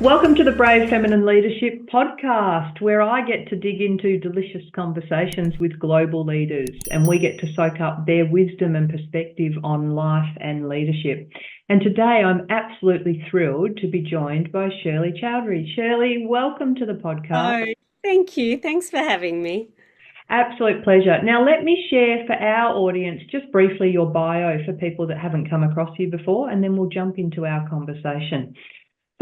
Welcome to the Brave Feminine Leadership podcast, where I get to dig into delicious conversations with global leaders and we get to soak up their wisdom and perspective on life and leadership. And today I'm absolutely thrilled to be joined by Shirley Chowdhary. Shirley, welcome to the podcast. Oh, thank you. Thanks for having me. Absolute pleasure. Now, let me share for our audience just briefly your bio for people that haven't come across you before, and then we'll jump into our conversation.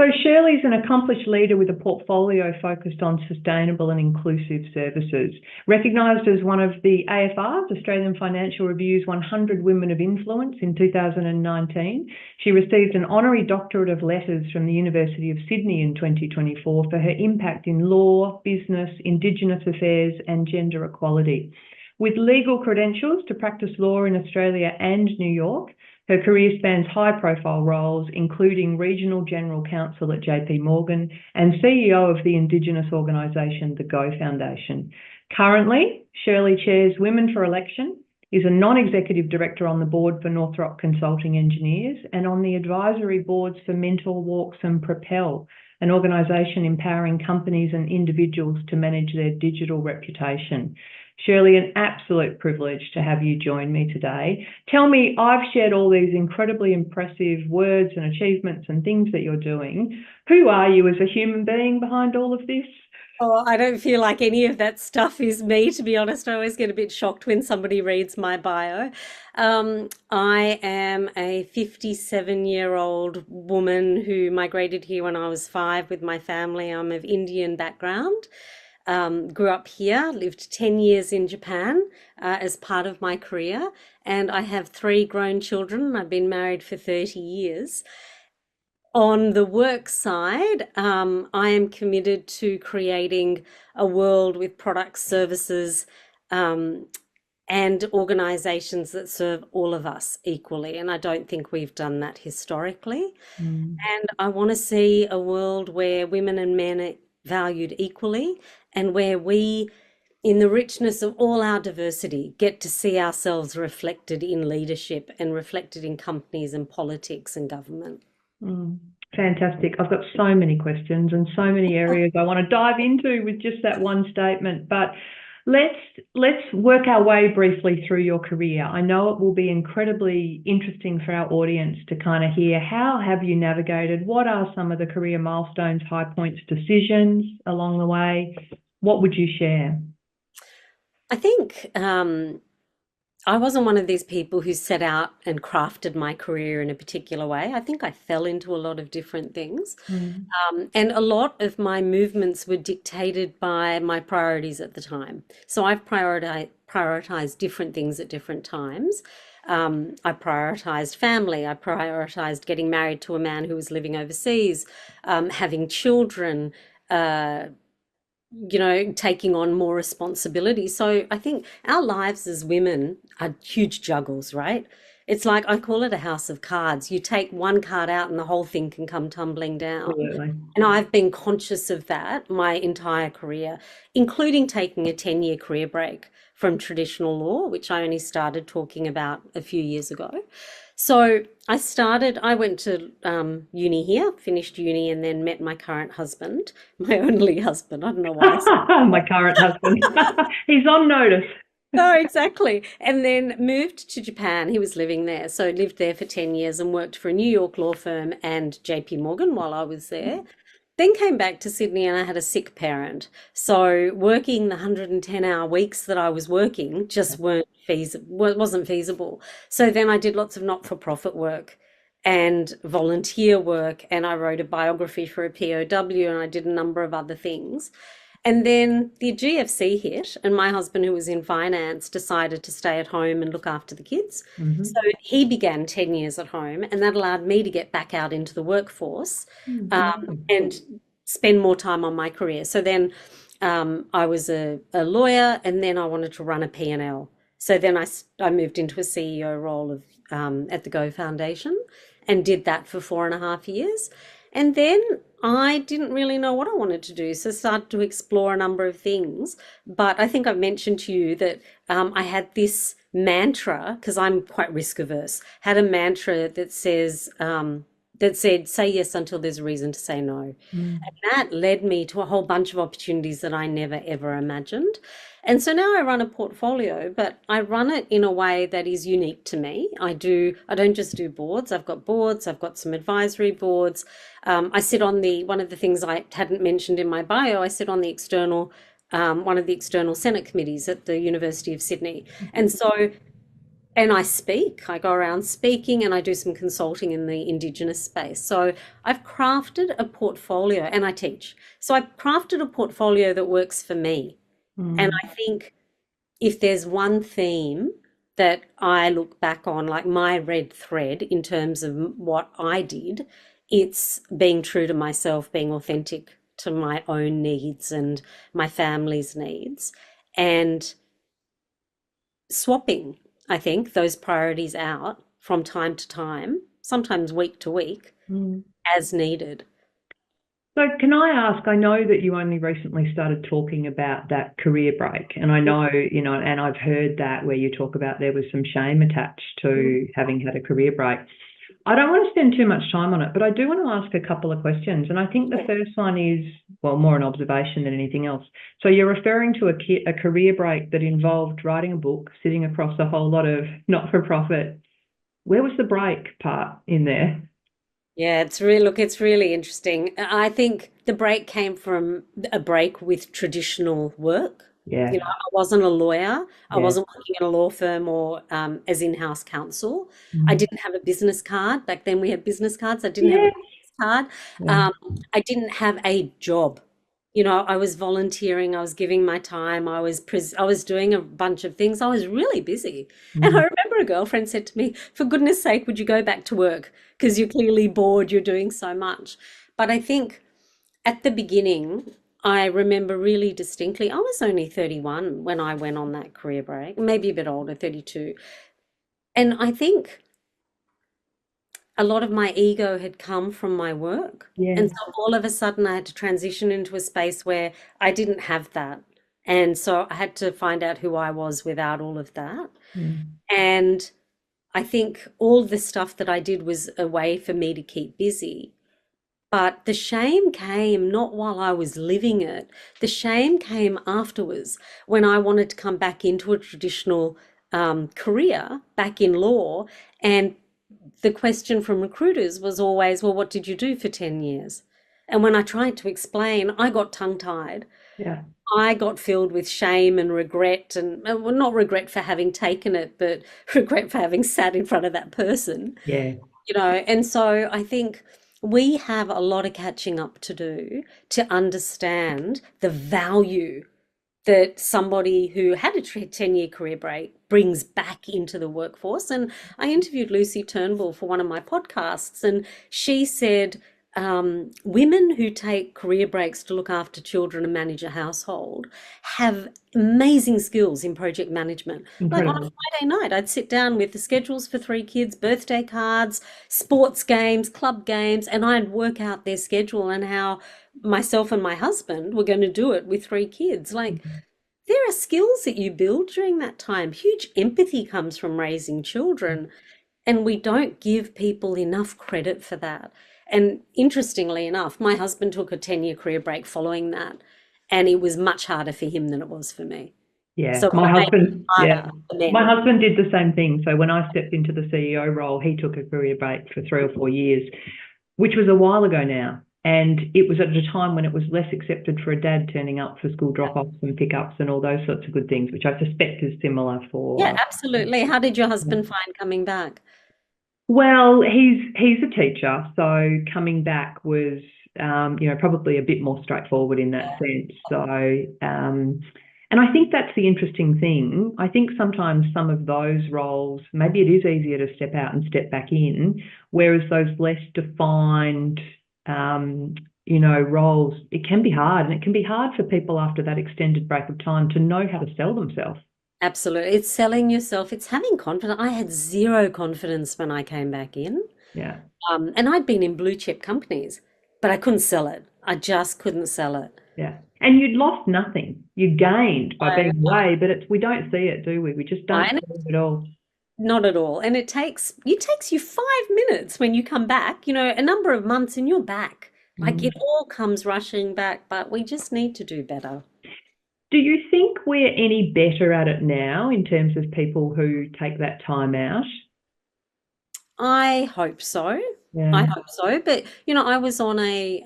So Shirley's an accomplished leader with a portfolio focused on sustainable and inclusive services. Recognised as one of the AFR's, Australian Financial Review's 100 Women of Influence in 2019, she received an honorary doctorate of letters from the University of Sydney in 2024 for her impact in law, business, Indigenous affairs and gender equality. With legal credentials to practice law in Australia and New York, her career spans high-profile roles, including Regional General Counsel at JP Morgan and CEO of the Indigenous organisation, the Go Foundation. Currently, Shirley chairs Women for Election, is a non-executive director on the board for Northrop Consulting Engineers and on the advisory boards for Mentor Walks and Propel, an organisation empowering companies and individuals to manage their digital reputation. Shirley, an absolute privilege to have you join me today. Tell me, I've shared all these incredibly impressive words and achievements and things that you're doing. Who are you as a human being behind all of this? Oh, I don't feel like any of that stuff is me, to be honest. I always get a bit shocked when somebody reads my bio. I am a 57-year-old woman who migrated here when I was 5 with my family. I'm of Indian background. Grew up here, lived 10 years in Japan as part of my career, and I have 3 grown children. I've been married for 30 years. On the work side, I am committed to creating a world with products, services, and organizations that serve all of us equally. And I don't think we've done that historically. And I want to see a world where women and men are valued equally and where we, in the richness of all our diversity, get to see ourselves reflected in leadership and reflected in companies and politics and government. Fantastic. I've got so many questions and so many areas I want to dive into with just that one statement, but let's work our way briefly through your career. I know it will be incredibly interesting for our audience to kind of hear how have you navigated, what are some of the career milestones, high points, decisions along the way? What would you share? I think I wasn't one of these people who set out and crafted my career in a particular way. I think I fell into a lot of different things. And a lot of my movements were dictated by my priorities at the time. So I've prioritized different things at different times. I prioritized family. I prioritized getting married to a man who was living overseas, having children, taking on more responsibility. So I think our lives as women are huge juggles, right? It's like I call it a house of cards. You take one card out and the whole thing can come tumbling down. Absolutely. And I've been conscious of that my entire career, including taking a 10-year career break from traditional law, which I only started talking about a few years ago. So I went to uni here, finished uni, and then met my current husband, my only husband. I don't know why. My current husband. He's on notice. No, exactly. And then moved to Japan. He was living there. So lived there for 10 years and worked for a New York law firm and JP Morgan while I was there. Then came back to Sydney and I had a sick parent. So working the 110-hour weeks that I was working just wasn't feasible. So then I did lots of not-for-profit work and volunteer work, and I wrote a biography for a POW, and I did a number of other things. And then the GFC hit, and my husband, who was in finance, decided to stay at home and look after the kids. So he began 10 years at home, and that allowed me to get back out into the workforce and spend more time on my career. So then I was a lawyer, and then I wanted to run a P&L. So then I moved into a CEO role of at the Go Foundation and did that for 4.5 years. And then I didn't really know what I wanted to do, so started to explore a number of things. But I think I've mentioned to you that I had this mantra, because I'm quite risk averse, had a mantra that says that said, say yes until there's a reason to say no. Mm. And that led me to a whole bunch of opportunities that I never ever imagined. And so now I run a portfolio, but I run it in a way that is unique to me. I don't just do boards. I've got boards, I've got some advisory boards. I sit on one of the things I hadn't mentioned in my bio, I sit on the one of the external Senate committees at the University of Sydney. And so and I speak, I go around speaking and I do some consulting in the Indigenous space. So I've crafted a portfolio and I teach. So I've crafted a portfolio that works for me. And Mm. I think if there's one theme that I look back on, like my red thread in terms of what I did, it's being true to myself, being authentic to my own needs and my family's needs, and swapping, I think, those priorities out from time to time, sometimes week to week, Mm. as needed. So can I ask, I know that you only recently started talking about that career break, and I know, and I've heard that where you talk about there was some shame attached to having had a career break. I don't want to spend too much time on it, but I do want to ask a couple of questions. And I think the first one is, well, more an observation than anything else. So you're referring to a career break that involved writing a book, sitting across a whole lot of not-for-profit. Where was the break part in there? Yeah, it's really interesting. I think the break came from a break with traditional work. Yeah, I wasn't a lawyer. I yeah. wasn't working in a law firm or as in-house counsel. I Mm. didn't have a businines card. Back then we had business cards. I didn't have a Yeah. business card. Yeah. Um, I didn't have a job. I was volunteering. I was giving my time. I was doing a bunch of things. I was really busy. And I Mm. remember a girlfriend said to me, "For goodness sake, would you go back to work? Because you're clearly bored. You're doing so much." But I think at the beginning, I remember really distinctly, I was only 31 when I went on that career break, maybe a bit older, 32. And I think a lot of my ego had come from my work. And Yeah. so all of a sudden, I had to transition into a space where I didn't have that. And so I had to find out who I was without all of that. Mm. And I think all the stuff that I did was a way for me to keep busy. But the shame came not while I was living it. The shame came afterwards when I wanted to come back into a traditional career, back in law. And the question from recruiters was always, well, what did you do for 10 years? And when I tried to explain, I got tongue-tied. Yeah. I got filled with shame and regret, and well, not regret for having taken it, but regret for having sat in front of that person. Yeah. And so I think we have a lot of catching up to do to understand the value that somebody who had a 10-year career break brings back into the workforce. And I interviewed Lucy Turnbull for one of my podcasts, and she said, women who take career breaks to look after children and manage a household have amazing skills in project management. Like on a Incredible. Friday night, I'd sit down with the schedules for 3 kids, birthday cards, sports games, club games, and I'd work out their schedule and how myself and my husband were going to do it with 3 kids. Like, there are skills that you build during that time. Huge empathy comes from raising children, and we don't give people enough credit for that. And interestingly enough, my husband took a 10-year career break following that, and it was much harder for him than it was for me. Yeah. So My it made it husband, yeah. harder for My men. husband did the same thing. So when I stepped into the CEO role, he took a career break for 3 or 4 years, which was a while ago now. And it was at a time when it was less accepted for a dad turning up for school drop-offs and pickups and all those sorts of good things, which I suspect is similar Yeah, for. absolutely. How did your husband find coming back? Well, he's a teacher, so coming back was probably a bit more straightforward in that sense. So and I think that's the interesting thing. I think sometimes some of those roles, maybe it is easier to step out and step back in, whereas those less defined roles, it can be hard, and it can be hard for people after that extended break of time to know how to sell themselves. Absolutely. It's selling yourself. It's having confidence. I had zero confidence when I came back in. Yeah. And I'd been in blue chip companies, but I couldn't sell it. I just couldn't sell it. Yeah. And you'd lost nothing. You gained by I, being away, but we don't see it, do we? We just don't I see it at all. Not at all. And it takes you 5 minutes when you come back, a number of months and you're back. Like Mm. it all comes rushing back, but we just need to do better. Do you think we're any better at it now in terms of people who take that time out? I hope so. I Yeah. hope so. But I was on a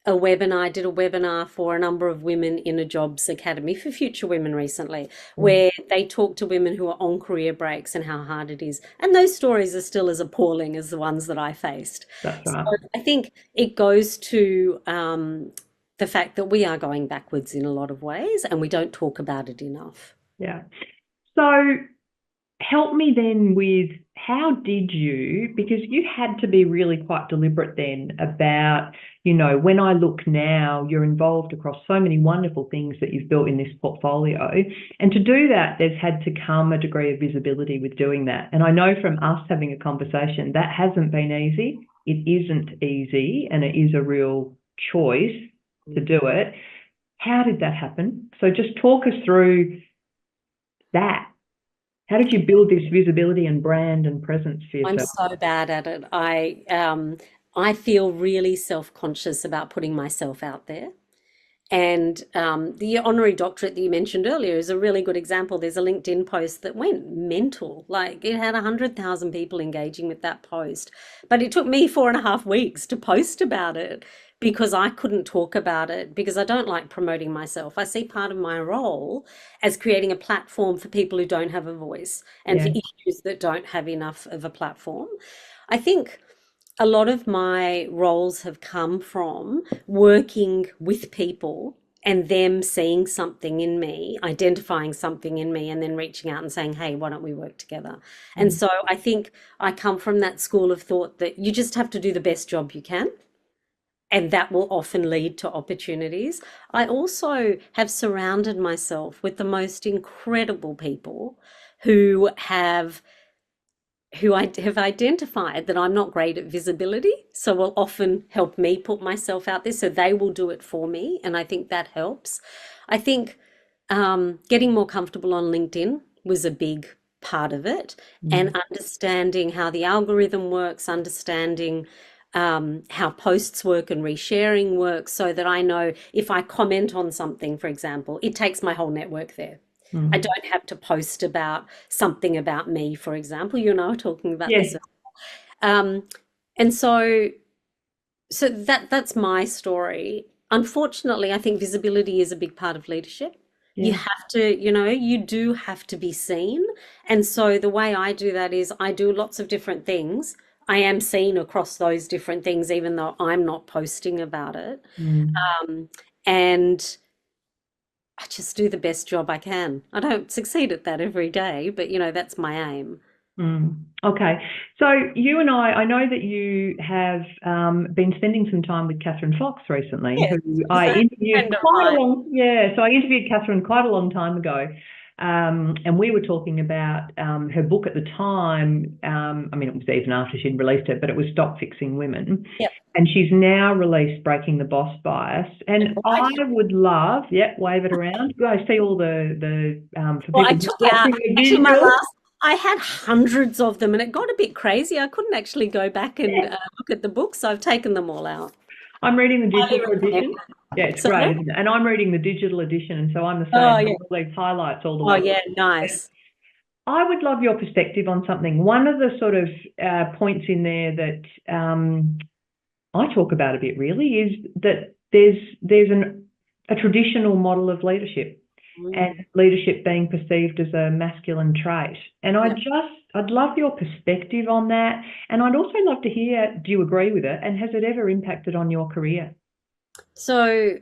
webinar, I did a webinar for a number of women in a jobs academy for future women recently, Mm. where they talk to women who are on career breaks and how hard it is. And those stories are still as appalling as the ones that I faced. That's So right. I think it goes to the fact that we are going backwards in a lot of ways and we don't talk about it enough. Yeah. So help me then with how did you, because you had to be really quite deliberate then about, when I look now, you're involved across so many wonderful things that you've built in this portfolio. And to do that, there's had to come a degree of visibility with doing that. And I know from us having a conversation, that hasn't been easy. It isn't easy, and it is a real choice to do it. How did that happen? So just talk us through that. How did you build this visibility and brand and presence for I'm yourself? so bad at it. I feel really self-conscious about putting myself out there. And the honorary doctorate that you mentioned earlier is a really good example. There's a LinkedIn post that went mental. Like it had 100,000 people engaging with that post. But it took me 4.5 weeks to post about it because I couldn't talk about it because I don't like promoting myself. I see part of my role as creating a platform for people who don't have a voice and for Yeah. issues that don't have enough of a platform. I think a lot of my roles have come from working with people and them seeing something in me, identifying something in me, and then reaching out and saying, hey, why don't we work together? And Mm. so I think I come from that school of thought that you just have to do the best job you can. And that will often lead to opportunities. I also have surrounded myself with the most incredible people who I have identified that I'm not great at visibility, so will often help me put myself out there. So they will do it for me, and I think that helps. I think getting more comfortable on LinkedIn was a big part of it, and Mm. understanding how the algorithm works, understanding how posts work and resharing works, so that I know if I comment on something, for example, it takes my whole network there. I Mm. don't have to post about something about me, for example. You and I were talking about Yeah. this. Um, and so that's my story. Unfortunately, I think visibility is a big part of leadership. You Yeah. have to, you do have to be seen. And so the way I do that is I do lots of different things. I am seen across those different things, even though I'm not posting about it. Mm. Um, and I just do the best job I can. I don't succeed at that every day, but that's my aim. Mm. Okay. So you and I know that you have been spending some time with Catherine Fox recently, Yes, who she's I a interviewed friend of quite a mine. long, yeah, so I interviewed Catherine quite a long time ago. And we were talking about her book at the time. I mean, it was even after she'd released it, but it was Stop Fixing Women. Yep. And she's now released Breaking the Boss Bias. And I Right. would love, yeah, wave it around. I see all the for Well, I people took out watching the actually visuals. I had hundreds of them and it got a bit crazy. I couldn't actually go back and look at the books, so I've taken them all out. I'm reading the Highly digital recommend. edition. Yeah, it's great, Sorry? isn't it? And I'm reading the digital edition, and so I'm the Oh, same. yeah. All these highlights all the Oh, way. yeah, nice. I would love your perspective on something. One of the sort of points in there that I talk about a bit really is that there's a traditional model of leadership, and Mm. leadership being perceived as a masculine trait. And Yeah. I'd love your perspective on that. And I'd also love to hear, do you agree with it? And has it ever impacted on your career? So,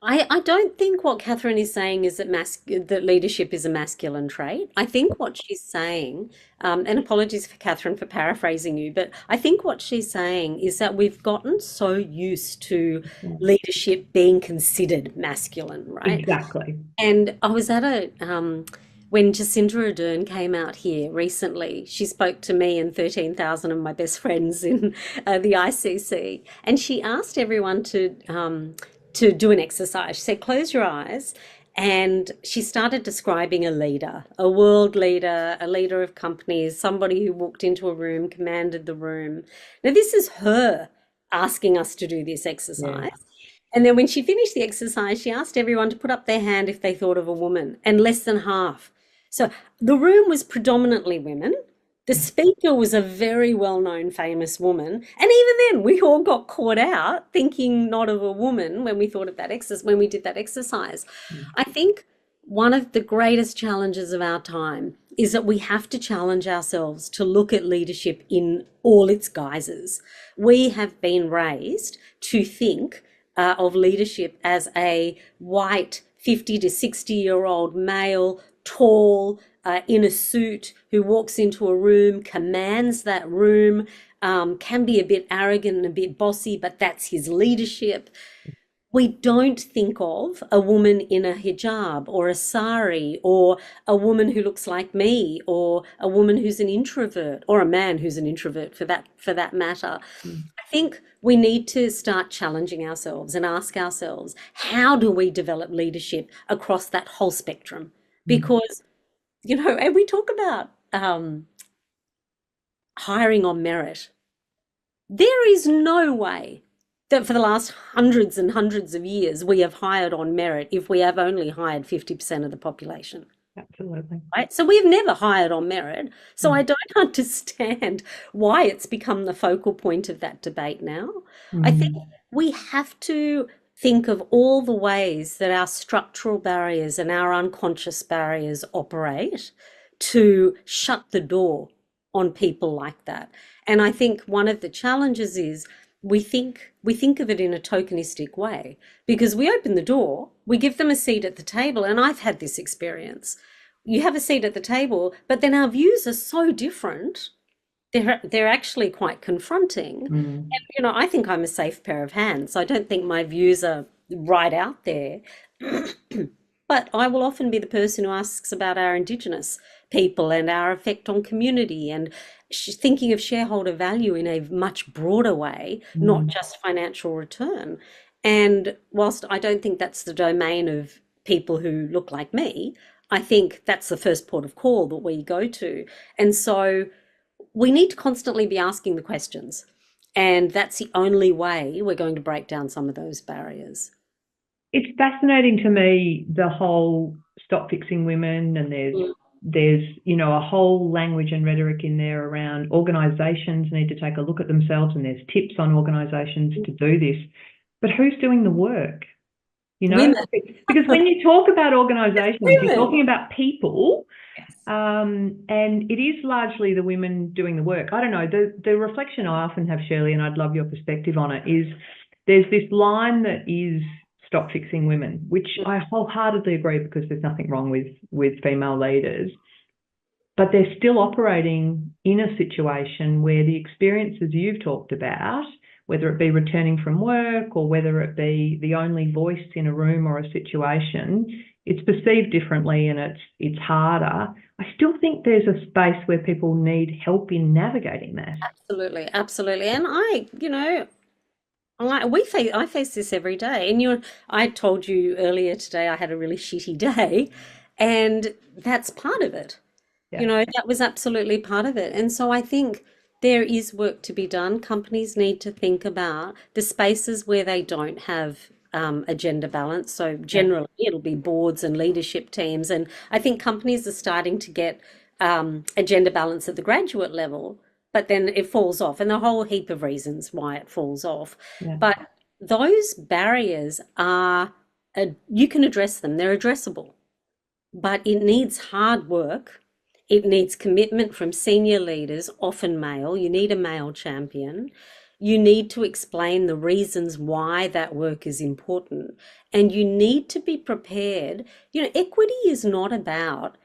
I don't think what Catherine is saying is that leadership is a masculine trait. I think what she's saying, and apologies for Catherine for paraphrasing you, but I think what she's saying is that we've gotten so used to Yeah. leadership being considered masculine, right? Exactly. And I was at when Jacinda Ardern came out here recently, she spoke to me and 13,000 of my best friends in the ICC, and she asked everyone to do an exercise. She said, close your eyes And she started describing a leader, a world leader, a leader of companies, somebody who walked into a room, commanded the room. Now, this is her asking us to do this Yeah. exercise. And then when she finished the exercise, she asked everyone to put up their hand if they thought of a woman, and less than half. So the room was predominantly women. The speaker was a very well-known famous woman. And even then, we all got caught out thinking not of a woman when we thought of that exercise, when we did that exercise. I think one of the greatest challenges of our time is that we have to challenge ourselves to look at leadership in all its guises. We have been raised to think of leadership as a white 50 to 60-year-old male, tall, in a suit, who walks into a room, commands that room, can be a bit arrogant and a bit bossy, but that's his leadership. We don't think of a woman in a hijab or a sari, or a woman who looks like me, or a woman who's an introvert, or a man who's an introvert for that matter. I think we need to start challenging ourselves and ask ourselves, how do we develop leadership across that whole spectrum? Because, and we talk about hiring on merit. There is no way that for the last hundreds and hundreds of years we have hired on merit if we have only hired 50% of the population. Absolutely. Right? So we've never hired on merit. So I don't understand why it's become the focal point of that debate now. I think we have to think of all the ways that our structural barriers and our unconscious barriers operate to shut the door on people like that. And I think one of the challenges is we think of it in a tokenistic way, because we open the door, we give them a seat at the table, and I've had this experience. You have a seat at the table, but then our views are so different. They're actually quite confronting. And I think I'm a safe pair of hands. I don't think my views are right out there. But I will often be the person who asks about our Indigenous people and our effect on community, and thinking of shareholder value in a much broader way, not just financial return. And whilst I don't think that's the domain of people who look like me, I think that's the first port of call that we go to. And so we need to constantly be asking the questions. And that's the only way we're going to break down some of those barriers. It's fascinating to me, the whole stop fixing women, and there's a whole language and rhetoric in there around organisations need to take a look at themselves, and there's tips on organisations to do this. But who's doing the work? Women. Because when you talk about organisations, Women. you're talking about people. And it is largely the women doing the work. I don't know, the reflection I often have, Shirley, and I'd love your perspective on it, is there's this line that is stop fixing women, which I wholeheartedly agree, because there's nothing wrong with female leaders, but they're still operating in a situation where the experiences you've talked about, whether it be returning from work or whether it be the only voice in a room or a situation, it's perceived differently and it's harder. I still think there's a space where people need help in navigating that. Absolutely, absolutely. And I face this every day. And I told you earlier today I had a really shitty day, and that's part of it. Yeah. That was absolutely part of it. And so I think there is work to be done. Companies need to think about the spaces where they don't have a gender balance. So generally, it'll be boards and leadership teams. And I think companies are starting to get a gender balance at the graduate level, but then it falls off. And a whole heap of reasons why it falls off. Yeah. But those barriers you can address them. They're addressable. But it needs hard work. It needs commitment from senior leaders, often male. You need a male champion. You need to explain the reasons why that work is important. And you need to be prepared. Equity is not about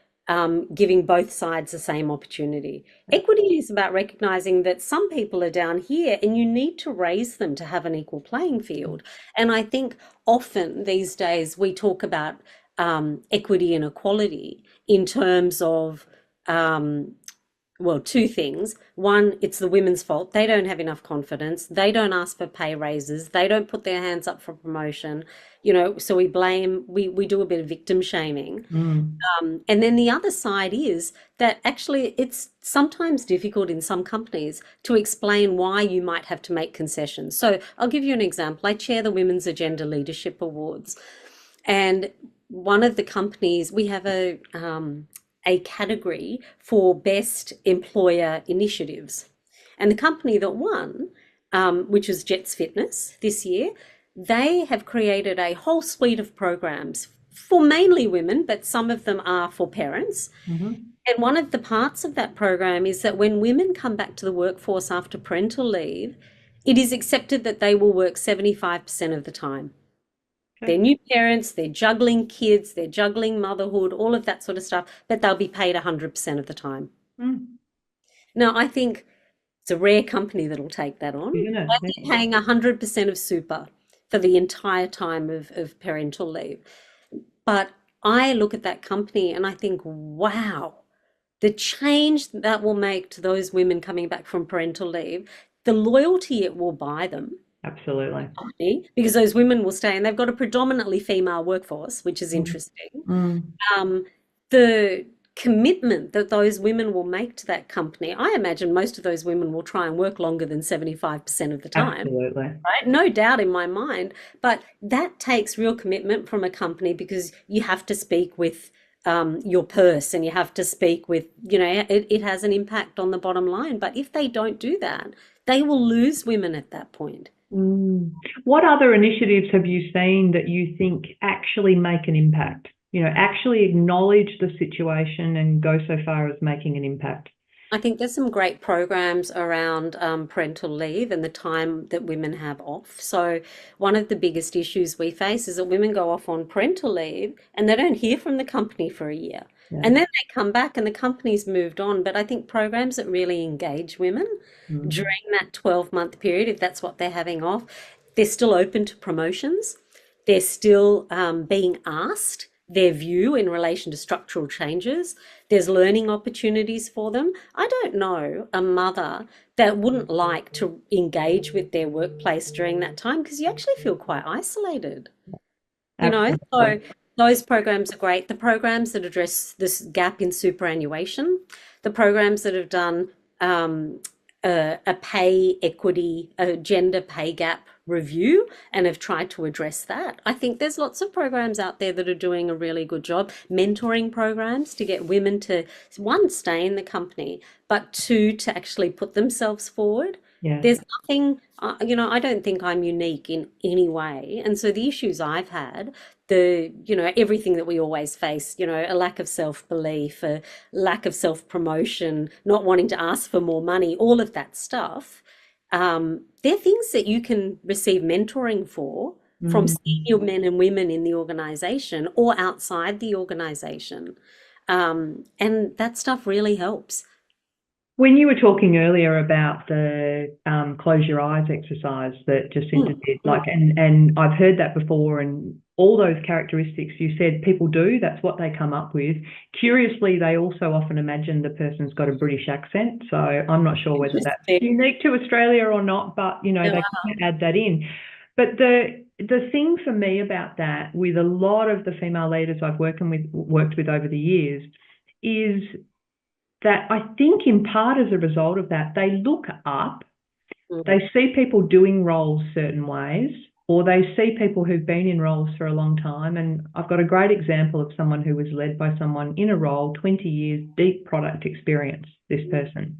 giving both sides the same opportunity. Equity is about recognizing that some people are down here and you need to raise them to have an equal playing field. And I think often these days we talk about equity and equality in terms of well, two things. One, it's the women's fault. They don't have enough confidence. They don't ask for pay raises. They don't put their hands up for promotion. So we blame, we do a bit of victim shaming. Mm. And then the other side is that actually it's sometimes difficult in some companies to explain why you might have to make concessions. So I'll give you an example. I chair the Women's Agenda Leadership Awards, and one of the companies, we have a category for best employer initiatives. And the company that won, which was Jets Fitness this year, they have created a whole suite of programs for mainly women, but some of them are for parents. Mm-hmm. And one of the parts of that program is that when women come back to the workforce after parental leave, it is accepted that they will work 75% of the time. Okay. They're new parents, they're juggling kids, they're juggling motherhood, all of that sort of stuff, but they'll be paid 100% of the time. Mm. Now, I think it's a rare company that'll take that on. Isn't it? They're paying 100% of super for the entire time of parental leave. But I look at that company and I think, wow, the change that will make to those women coming back from parental leave, the loyalty it will buy them, Absolutely. because those women will stay, and they've got a predominantly female workforce, which is interesting. Mm. The commitment that those women will make to that company, I imagine most of those women will try and work longer than 75% of the time. Absolutely. Right? No doubt in my mind, but that takes real commitment from a company, because you have to speak with your purse, and you have to speak with, it has an impact on the bottom line. But if they don't do that, they will lose women at that point. Mm. What other initiatives have you seen that you think actually make an impact? Actually acknowledge the situation and go so far as making an impact? I think there's some great programs around parental leave and the time that women have off. So one of the biggest issues we face is that women go off on parental leave and they don't hear from the company for a year. Yeah. And then they come back and the company's moved on. But I think programs that really engage women during that 12-month period, if that's what they're having off, they're still open to promotions. They're still being asked their view in relation to structural changes. There's learning opportunities for them. I don't know a mother that wouldn't like to engage with their workplace during that time, because you actually feel quite isolated. So those programs are great. The programs that address this gap in superannuation, the programs that have done a pay equity, a gender pay gap review and have tried to address that. I think there's lots of programs out there that are doing a really good job. Mentoring programs to get women to, one, stay in the company, but two, to actually put themselves forward. Yeah. There's nothing, I don't think I'm unique in any way. And so the issues I've had, everything that we always face, a lack of self-belief, a lack of self-promotion, not wanting to ask for more money, all of that stuff, they're things that you can receive mentoring for from senior men and women in the organization or outside the organization. And that stuff really helps. When you were talking earlier about the close your eyes exercise that Jacinta did, and I've heard that before, and all those characteristics you said people do, that's what they come up with. Curiously, they also often imagine the person's got a British accent, so I'm not sure whether that's unique to Australia or not, but, they can add that in. But the thing for me about that, with a lot of the female leaders I've worked with over the years, is that I think in part as a result of that, they look up, they see people doing roles certain ways, or they see people who've been in roles for a long time. And I've got a great example of someone who was led by someone in a role, 20 years, deep product experience, this person.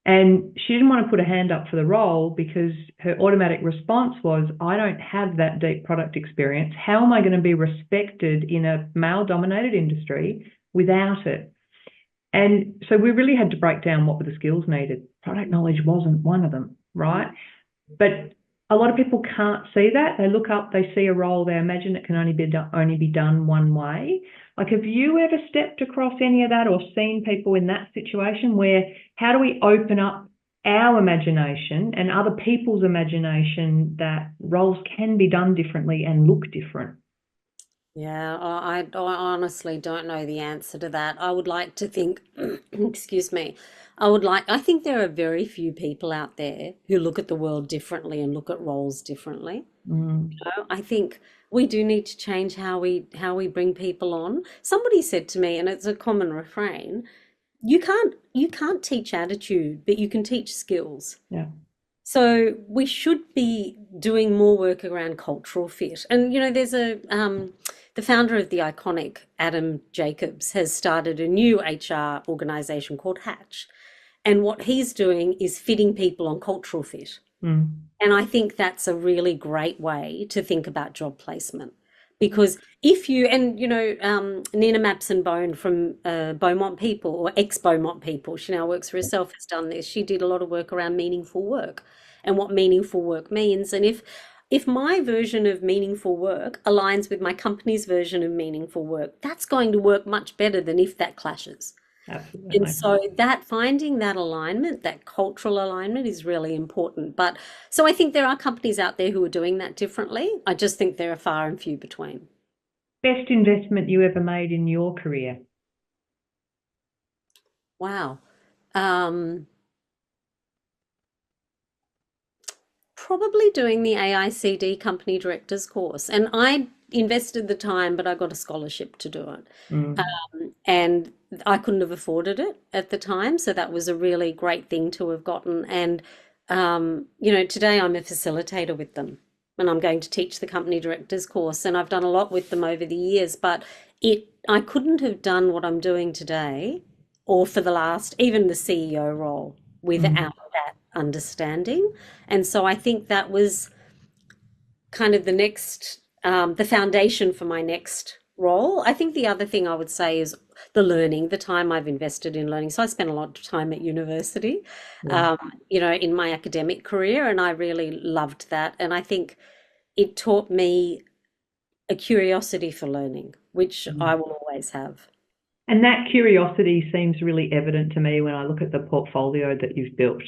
And she didn't want to put a hand up for the role because her automatic response was, I don't have that deep product experience. How am I going to be respected in a male-dominated industry without it? And so we really had to break down what were the skills needed. Product knowledge wasn't one of them, right? But a lot of people can't see that. They look up, they see a role, they imagine it can only be done one way. Like, have you ever stepped across any of that or seen people in that situation where how do we open up our imagination and other people's imagination that roles can be done differently and look different? Yeah, I honestly don't know the answer to that. I would like to think, excuse me, I think there are very few people out there who look at the world differently and look at roles differently. Mm, I think we do need to change how we bring people on. Somebody said to me, and it's a common refrain, you can't teach attitude, but you can teach skills. yeah. So we should be doing more work around cultural fit. And there's the founder of the iconic Adam Jacobs has started a new HR organization called Hatch. And what he's doing is fitting people on cultural fit. Mm, And I think that's a really great way to think about job placement. Because if you, and Nina Mapson Bone from Beaumont People, or ex Beaumont People, she now works for herself, has done this. She did a lot of work around meaningful work and what meaningful work means. And if my version of meaningful work aligns with my company's version of meaningful work, that's going to work much better than if that clashes. And absolutely. so that finding that alignment, that cultural alignment is really important. But so I think there are companies out there who are doing that differently. I just think there are far and few between. Best investment you ever made in your career? Wow. Um, Probably doing the AICD company directors course. And I invested the time, but I got a scholarship to do it. Mm, And I couldn't have afforded it at the time. So that was a really great thing to have gotten. And, today I'm a facilitator with them and I'm going to teach the company directors course. And I've done a lot with them over the years, but I couldn't have done what I'm doing today or for the last, even the CEO role without mm, that understanding. And so I think that was kind of the foundation for my next role. I think the other thing I would say is the learning, the time I've invested in learning. So I spent a lot of time at university, yeah. in my academic career, and I really loved that. And I think it taught me a curiosity for learning, which I Mm. will always have. And that curiosity seems really evident to me when I look at the portfolio that you've built.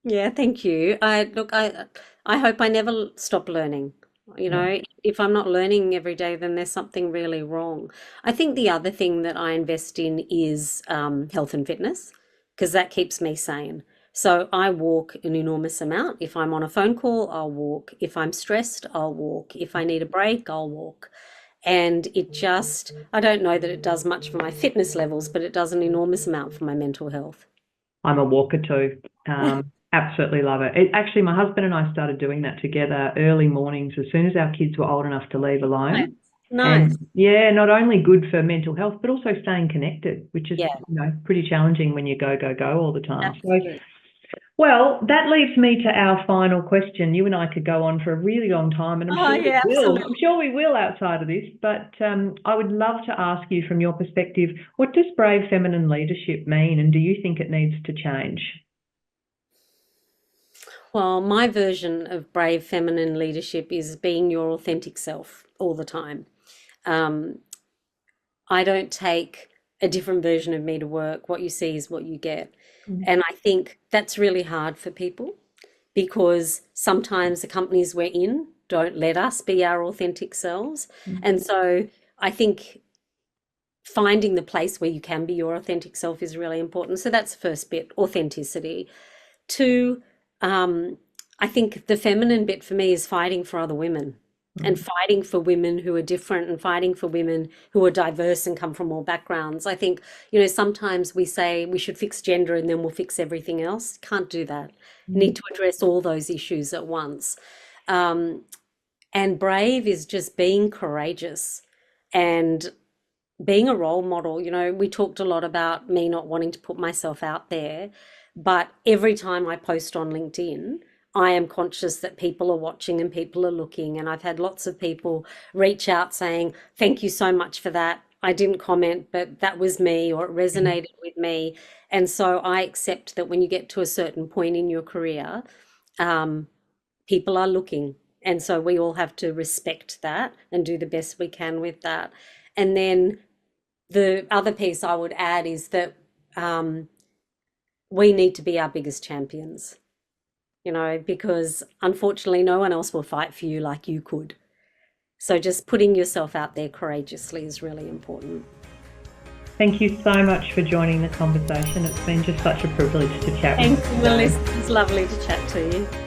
Yeah, thank you. I hope I never stop learning. Yeah. If I'm not learning every day, then there's something really wrong. I think the other thing that I invest in is health and fitness, because that keeps me sane. So I walk an enormous amount. If I'm on a phone call, I'll walk. If I'm stressed, I'll walk. If I need a break, I'll walk. And I don't know that it does much for my fitness levels, but it does an enormous amount for my mental health. I'm a walker too. Absolutely love it. Actually, my husband and I started doing that together early mornings as soon as our kids were old enough to leave Nice. alone. Nice. And yeah, not only good for mental health, but also staying connected, which is, Yeah. pretty challenging when you go, go, go all the time. So, Absolutely. well, that leaves me to our final question. You and I could go on for a really long time, and I'm Oh, sure we yeah, will. I'm absolutely. sure we will outside of this. But I would love to ask you, from your perspective, what does brave feminine leadership mean, and do you think it needs to change? Well, my version of brave feminine leadership is being your authentic self all the time. Um, I don't take a different version of me to work. What you see is what you get. Mm, And I think that's really hard for people because sometimes the companies we're in don't let us be our authentic selves. mm, And so I think finding the place where you can be your authentic self is really important. So that's the first bit, authenticity. Two, I think the feminine bit for me is fighting for other women and mm, fighting for women who are different and fighting for women who are diverse and come from all backgrounds. I think, sometimes we say we should fix gender and then we'll fix everything else. Can't do that. mm, Need to address all those issues at once. Um, and brave is just being courageous and being a role model. We talked a lot about me not wanting to put myself out there, but every time I post on LinkedIn, I am conscious that people are watching and people are looking. And I've had lots of people reach out saying, thank you so much for that. I didn't comment, but that was me, or it mm, resonated with me. And so I accept that when you get to a certain point in your career, um, people are looking. And so we all have to respect that and do the best we can with that. And then the other piece I would add is that um, we need to be our biggest champions, because unfortunately no one else will fight for you like you could. So just putting yourself out there courageously is really important. Thank you so much for joining the conversation. It's been just such a privilege to chat with you. Thank you, Melissa. It's lovely to chat to you.